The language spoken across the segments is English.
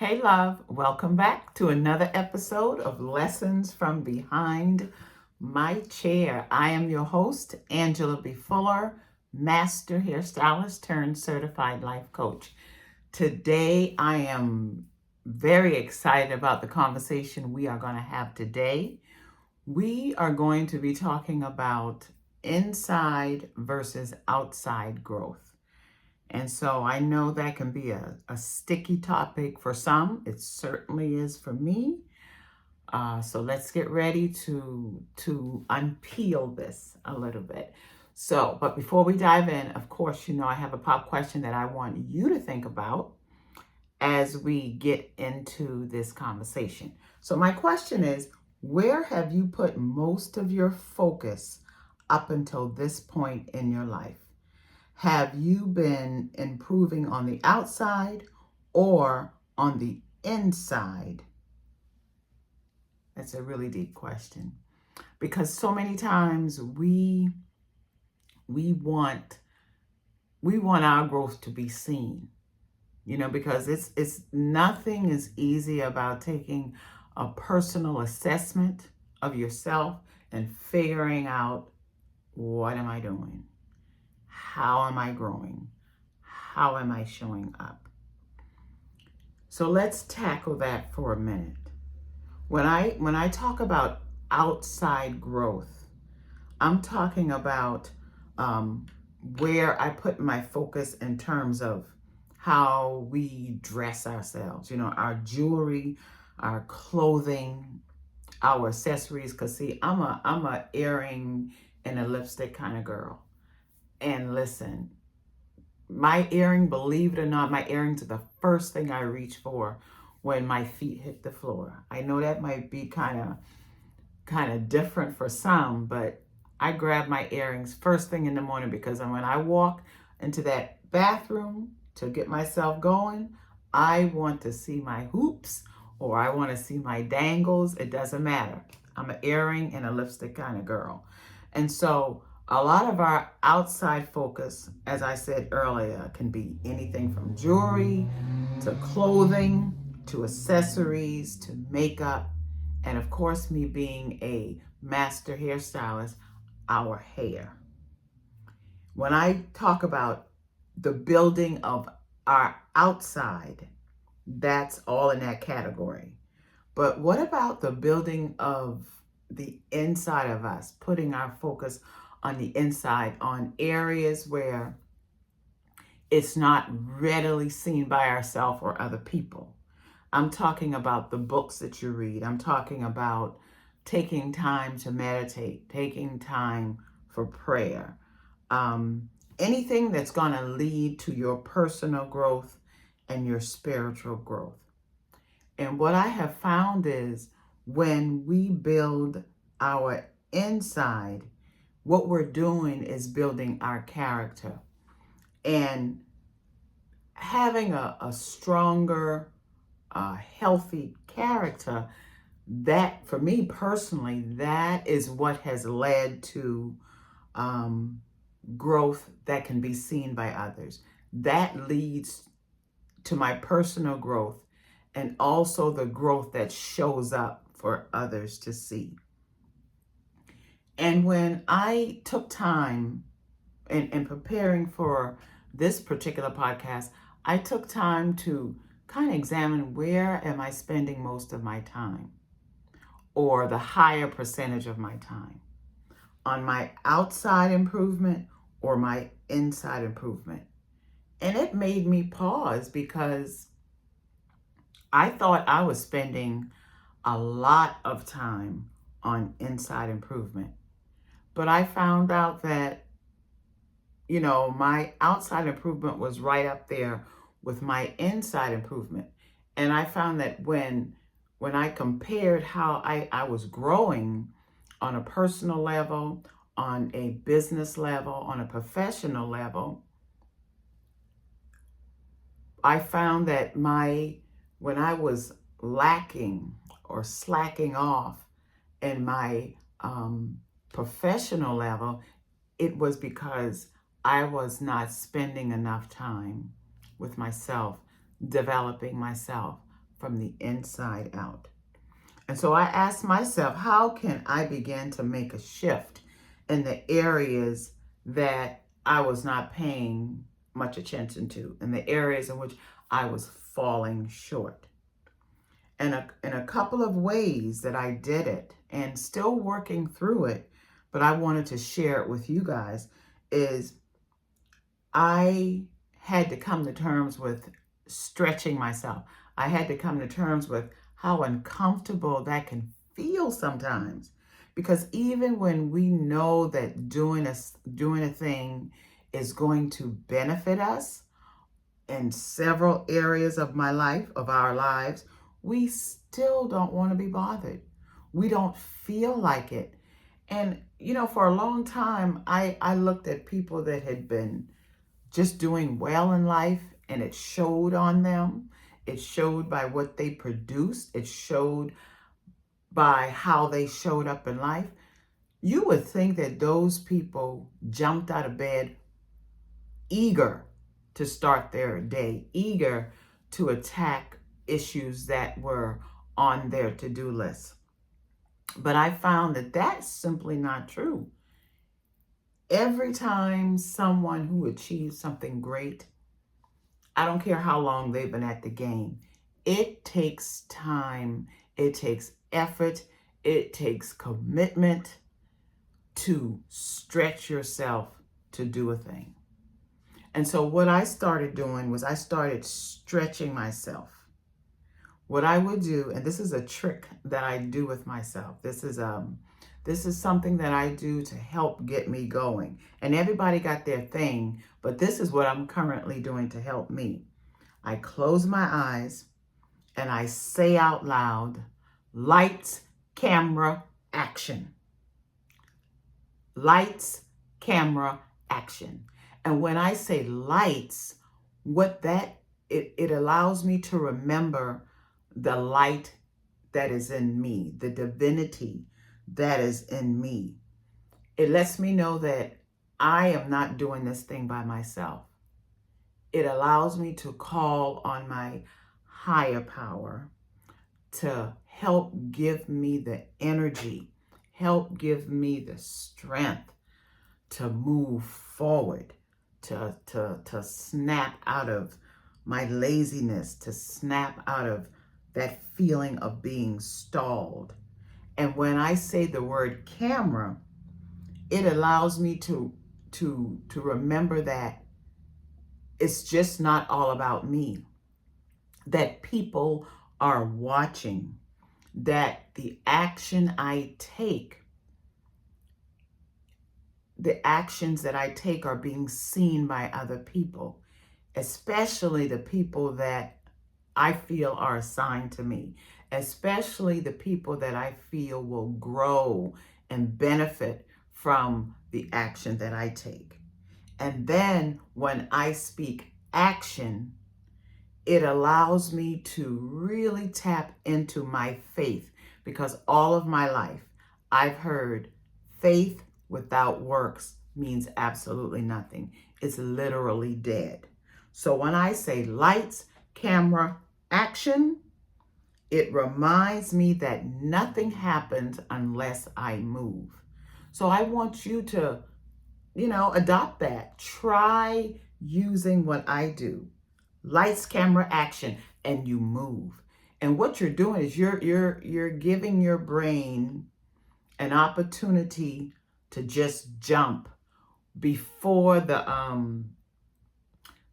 Hey, love, welcome back to another episode of Lessons from Behind My Chair. I am your host, Angela B. Fuller, Master Hairstylist turned Certified Life Coach. Today, I am very excited about the conversation we are going to have today. We are going to be talking about inside versus outside growth. And so I know that can be a sticky topic for some. It certainly is for me. So let's get ready to unpeel this a little bit. But before we dive in, of course, I have a pop question that I want you to think about as we get into this conversation. So my question is, where have you put most of your focus up until this point in your life? Have you been improving on the outside or on the inside? That's a really deep question, because so many times we want our growth to be seen, because it's nothing is easy about taking a personal assessment of yourself and figuring out, what am I doing? How am I growing? How am I showing up? So let's tackle that for a minute. When I talk about outside growth, I'm talking about where I put my focus in terms of how we dress ourselves, our jewelry, our clothing, our accessories. Because see, I'm a earring and a lipstick kind of girl. And listen, believe it or not, my earrings are the first thing I reach for when my feet hit the floor. I know that might be kind of different for some, but I grab my earrings first thing in the morning, because when I walk into that bathroom to get myself going, I want to see my hoops or I want to see my dangles. It doesn't matter. I'm an earring and a lipstick kind of girl. And so a lot of our outside focus, as I said earlier, can be anything from jewelry to clothing to accessories to makeup. And of course, me being a master hairstylist, our hair. When I talk about the building of our outside, that's all in that category. But what about the building of the inside of us, putting our focus on the inside, on areas where it's not readily seen by ourselves or other people? I'm talking about the books that you read. I'm talking about taking time to meditate, taking time for prayer. Anything that's going to lead to your personal growth and your spiritual growth. And what I have found is when we build our inside, what we're doing is building our character and having a stronger, healthy character. That, for me personally, that is what has led to growth that can be seen by others. That leads to my personal growth and also the growth that shows up for others to see. And when I took time in preparing for this particular podcast, I took time to kind of examine, where am I spending most of my time, or the higher percentage of my time, on my outside improvement or my inside improvement. And it made me pause, because I thought I was spending a lot of time on inside improvement. But I found out that, my outside improvement was right up there with my inside improvement. And I found that when I compared how I was growing on a personal level, on a business level, on a professional level, I found that when I was lacking or slacking off in my professional level, it was because I was not spending enough time with myself, developing myself, from the inside out. And so I asked myself, how can I begin to make a shift in the areas that I was not paying much attention to, in the areas in which I was falling short? And in a couple of ways that I did it, and still working through it, but I wanted to share it with you guys, is I had to come to terms with stretching myself. I had to come to terms with how uncomfortable that can feel sometimes. Because even when we know that doing a thing is going to benefit us in several areas of my life, of our lives, we still don't want to be bothered. We don't feel like it. And, for a long time, I looked at people that had been just doing well in life, and it showed on them. It showed by what they produced. It showed by how they showed up in life. You would think that those people jumped out of bed eager to start their day, eager to attack issues that were on their to-do list. But I found that that's simply not true. Every time someone who achieves something great, I don't care how long they've been at the game, it takes time, it takes effort, it takes commitment to stretch yourself to do a thing. And so what I started doing was I started stretching myself. What I would do, and this is a trick that I do with myself. This is something that I do to help get me going. And everybody got their thing, but this is what I'm currently doing to help me. I close my eyes and I say out loud, lights, camera, action. Lights, camera, action. And when I say lights, it allows me to remember the light that is in me, the divinity that is in me. It lets me know that I am not doing this thing by myself. It allows me to call on my higher power to help give me the energy, help give me the strength to move forward, to snap out of my laziness, to snap out of that feeling of being stalled. And when I say the word camera, it allows me to remember that it's just not all about me, that people are watching, that the action I take, the actions that I take are being seen by other people, especially the people that I feel are assigned to me, especially the people that I feel will grow and benefit from the action that I take. And then when I speak action, it allows me to really tap into my faith, because all of my life I've heard faith without works means absolutely nothing. It's literally dead. So when I say lights, camera, action, it reminds me that nothing happens unless I move. So I want you to, adopt that. Try using what I do. Lights, camera, action, and you move. And what you're doing is you're giving your brain an opportunity to just jump before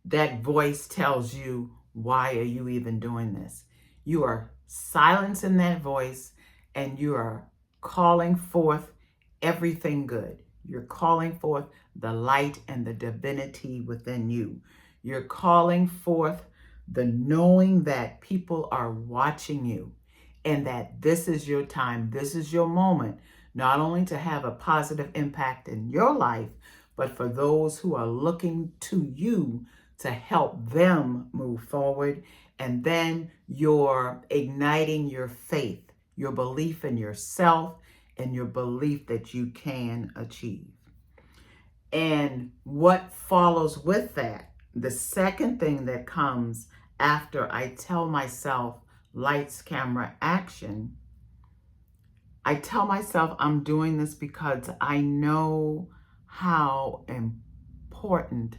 that voice tells you, why are you even doing this? You are silencing that voice and you are calling forth everything good. You're calling forth the light and the divinity within you. You're calling forth the knowing that people are watching you and that this is your time, this is your moment, not only to have a positive impact in your life, but for those who are looking to you to help them move forward. And then you're igniting your faith, your belief in yourself, and your belief that you can achieve. And what follows with that, the second thing that comes after I tell myself lights, camera, action, I tell myself I'm doing this because I know how important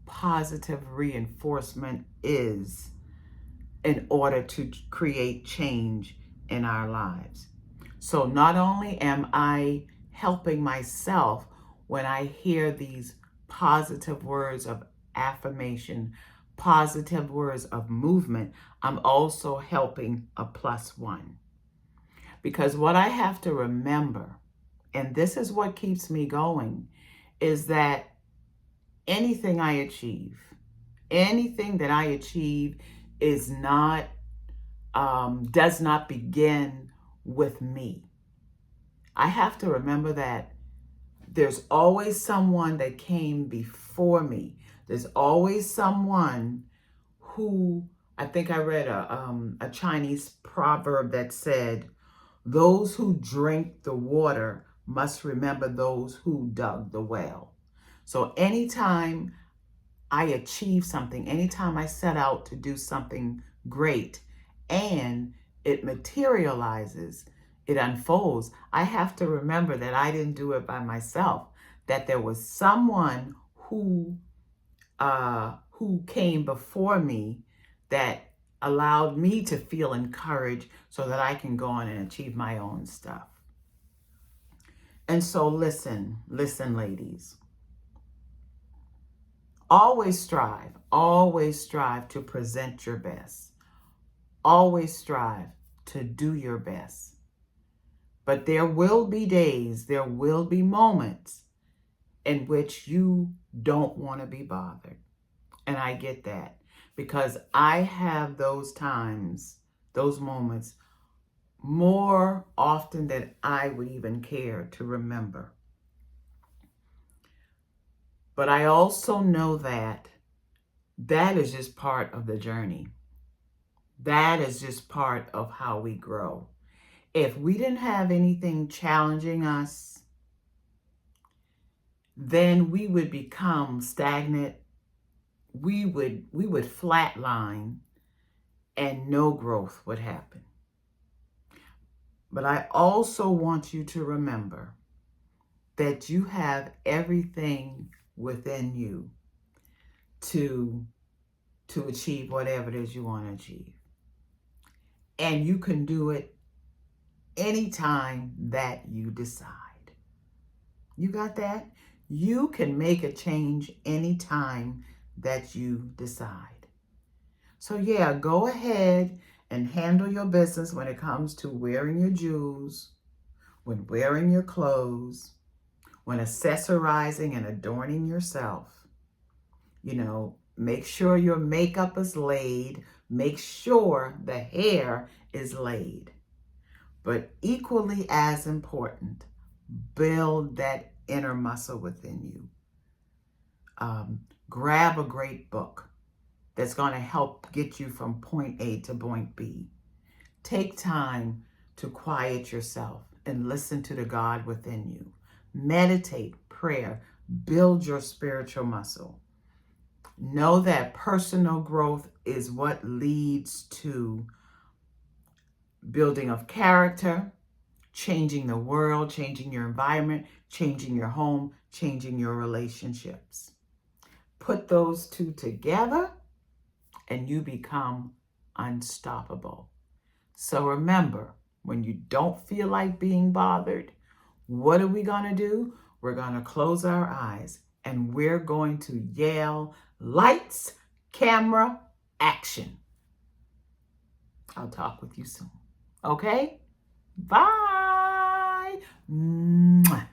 positive reinforcement is in order to create change in our lives. So not only am I helping myself when I hear these positive words of affirmation, positive words of movement, I'm also helping a plus one. Because what I have to remember, and this is what keeps me going, is that anything I achieve, anything that I achieve is not, does not begin with me. I have to remember that there's always someone that came before me. There's always someone who, I think I read a Chinese proverb that said, those who drink the water must remember those who dug the well. So anytime I achieve something, anytime I set out to do something great and it materializes, it unfolds, I have to remember that I didn't do it by myself, that there was someone who came before me that allowed me to feel encouraged so that I can go on and achieve my own stuff. And so listen, ladies. Always strive to present your best. Always strive to do your best. But there will be days, there will be moments in which you don't want to be bothered. And I get that because I have those times, those moments, more often than I would even care to remember. But I also know that that is just part of the journey. That is just part of how we grow. If we didn't have anything challenging us, then we would become stagnant. We would flatline and no growth would happen. But I also want you to remember that you have everything within you to achieve whatever it is you want to achieve. And you can do it anytime that you decide. You got that? You can make a change anytime that you decide. So yeah, go ahead and handle your business when it comes to wearing your jewels, when wearing your clothes, when accessorizing and adorning yourself. You know, make sure your makeup is laid. Make sure the hair is laid. But equally as important, build that inner muscle within you. Grab a great book that's going to help get you from point A to point B. Take time to quiet yourself and listen to the God within you. Meditate, prayer, build your spiritual muscle. Know that personal growth is what leads to building of character, changing the world, changing your environment, changing your home, changing your relationships. Put those two together and you become unstoppable. So remember, when you don't feel like being bothered, what are we going to do? We're going to close our eyes and we're going to yell, lights, camera, action. I'll talk with you soon. Okay? Bye. Mwah.